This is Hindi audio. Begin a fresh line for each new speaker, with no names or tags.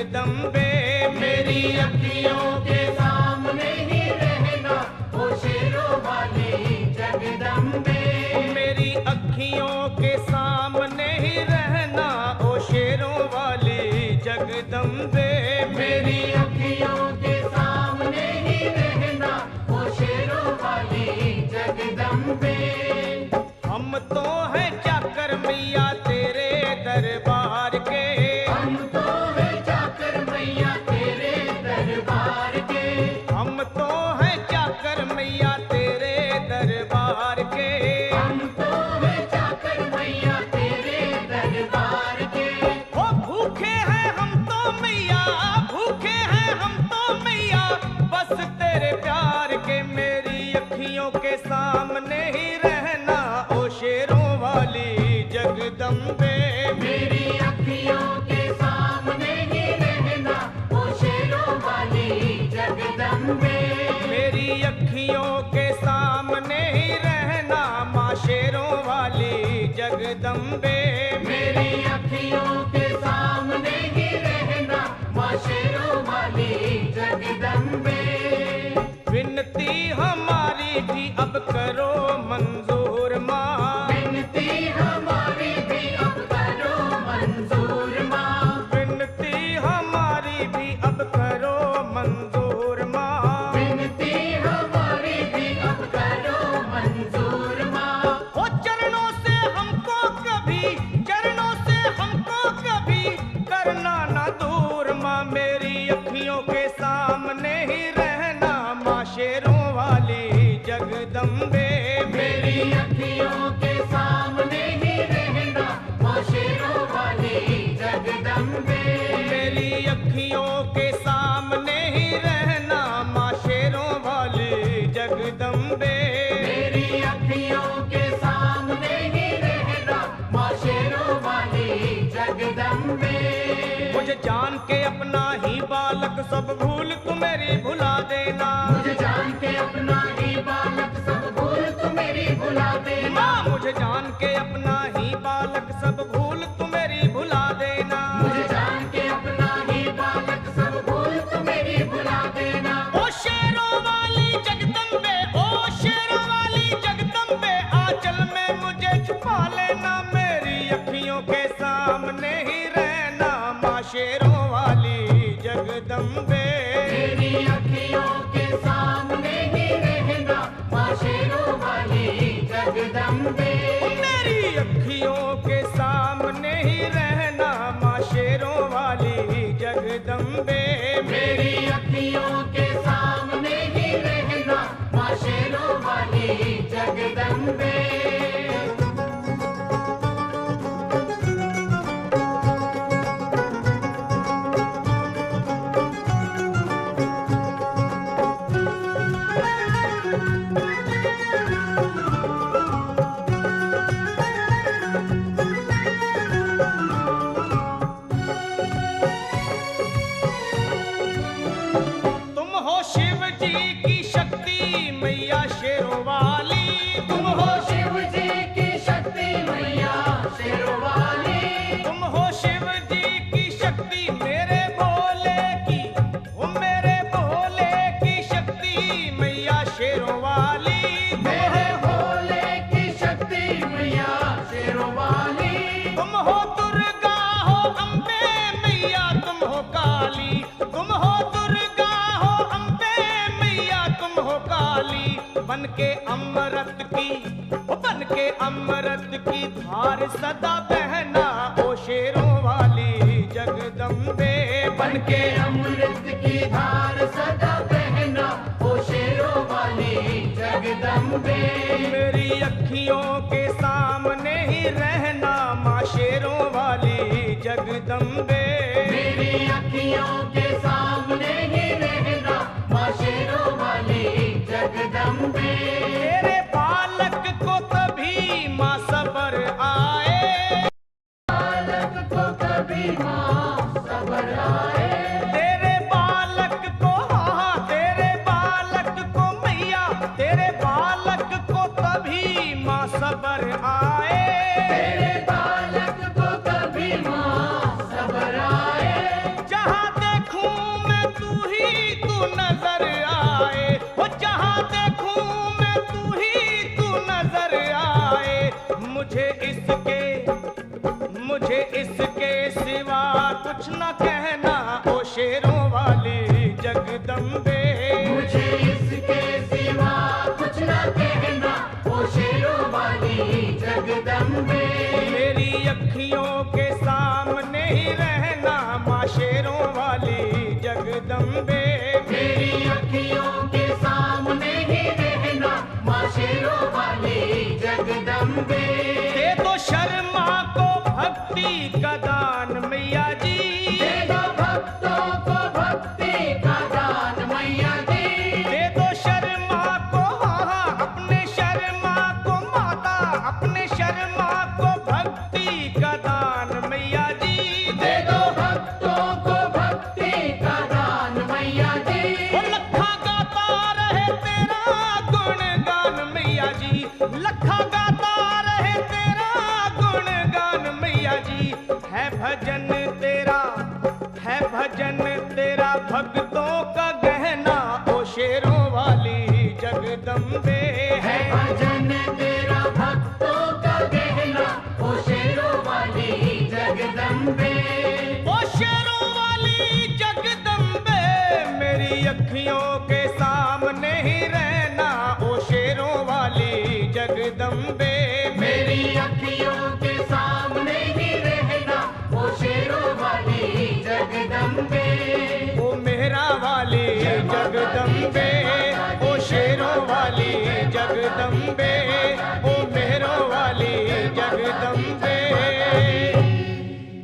जगदम्बे।
मेरी अखियों के सामने ही रहना ओ शेरों वाली जगदम्बे।
मेरी अखियों के सामने ही रहना ओ शेरों वाली जगदम्बे।
मेरी अखियों के सामने ही रहना ओ शेरों वाली जगदम्बे।
हम तो हैं चाकर मैया तेरे दरबार के।
हम तो हैं चाकर मैया तेरे दरबार के।
हम तो हैं चाकर मैया तेरे दरबार के।
हम तो हैं चाकर मैया तेरे दरबार के।
ओ भूखे हैं हम तो मैया, भूखे हैं हम तो मैया, बस तेरे प्यार के। मेरी अखियों के सामने ही रहना ओ शेरों वाली जगदम्बे।
मेरी अखियों के सामने ही रहना ओ शेरों वाली जगदम्बे।
मेरी अखियों के सामने ही रहना माँ शेरों वाली जगदम्बे।
मेरी अखियों के सामने ही रहना माँ शेरों वाली जगदम्बे।
विनती हमारी भी अब करो मंजूर माँ।
विनती हमारी भी अब करो मंजूर माँ।
विनती हमारी भी अब करो मंजूर माँ।
विनती हमारी भी अब करो मंजूर माँ।
ओ चरणों से हमको कभी, चरणों से हमको कभी करना ना दूर माँ। मेरी अखियों के सामने ही रहना माँ शेरों वाली जगदम्बे।
मेरी अखियों के सामने ही रहना माँ शेरों वाली जगदम्बे।
मेरी अखियों के सामने ही रहना माँ शेरों वाली जगदम्बे।
मेरी अखियों के सामने ही रहना माँ शेरों वाली जगदम्बे।
मुझे जान के अपना ही बालक सब भूल तू मेरी भुला देना।
मुझे जान के अपना ही बालक सब भूल तू मेरी भुला देना।
माँ मुझे जान के अपना ही बालक सब भूल तू मेरी भुला देना।
मुझे जान के अपना ही बालक सब भूल तू मेरी भुला देना।
ओ शेरों वाली जगदम्बे, ओ शेरों वाली जगदम्बे, आंचल में मुझे छुपा लेना। मेरी अखियों के सामने ही रहना माँ शेरों वाली जगदम्बे।
मेरी अखियों के सामने ही रहना माँ शेरों वाली जगदम्बे।
मेरी अखियों के सामने ही रहना माँ शेरों वाली जगदम्बे।
मेरी अखियों के सामने ही रहना माँ शेरों वाली जगदम्बे।
तुम हो शिव जी की शक्ति मैया शेरों वाली।
तुम हो शिव जी की शक्ति मैया शेरों वाली।
तुम हो शिव जी की शक्ति मेरे भोले की, ओ मेरे भोले की शक्ति मैया शेरों वाली।
मेरे भोले की शक्ति मैया शेरों वाली।
तुम हो दुर्गा हो अम्बे मैया तुम हो काली। तुम हो दुर्गा हो अम्बे मैया तुम हो काली। बन के अमृत की, ओ बन के अमृत की धार सदा बहना ओ शेरों वाली जगदम्बे।
बन के अमृत की धार सदा बहना ओ शेरों वाली जगदम्बे।
मेरी अखियों के सामने ही रहना माँ शेरों वाली जगदम्बे।
मेरी अखियों के सामने ही रहना माँ शेरों वाली जगदम्बे।
तेरे बालक को तभी माँ सबर आए।
बालक को कभी माँ सबर आए।
तेरे बालक को, हाँ तेरे बालक को मैया, तेरे बालक को तभी माँ सबर आए।
तेरे बालक को कभी जगदम्बे।
मेरी अखियों के सामने ही रहना माँ शेरों वाली जगदम्बे।
मेरी अखियों के सामने ही रहना माँ शेरों वाली जगदम्बे।
दे दो शर्मा को भक्ति का दान मैया जी।
दे दो भक्तों को भक्ति का दान मैया जी।
दे दो शर्मा को हाँ अपने शर्मा को माता अपने शर्मा को भक्ति का दान मैया जी।
दे दो भक्तों को भक्ति का दान मैया जी।
वो लखा गाता रहे तेरा गुणगान मैया जी। लखा गाता रहे तेरा गुणगान मैया जी। है भजन तेरा भक्तों का गहना ओ शेरों वाली जगदम्बे।
है भजन तेरा भक्तों का गहना ओ शेरों वाली जगदम्बे।
ओ शेरों वाली जगदम्बे मेरी अखियों के सामने ही रहना ओ शेरों वाली जगदम्बे।
मेरी अखियों के सामने ही रहना ओ शेरों वाली जगदम्बे।
ओ मेहरा वाली जगदम्बे ओ शेरों वाली जगदम्बे।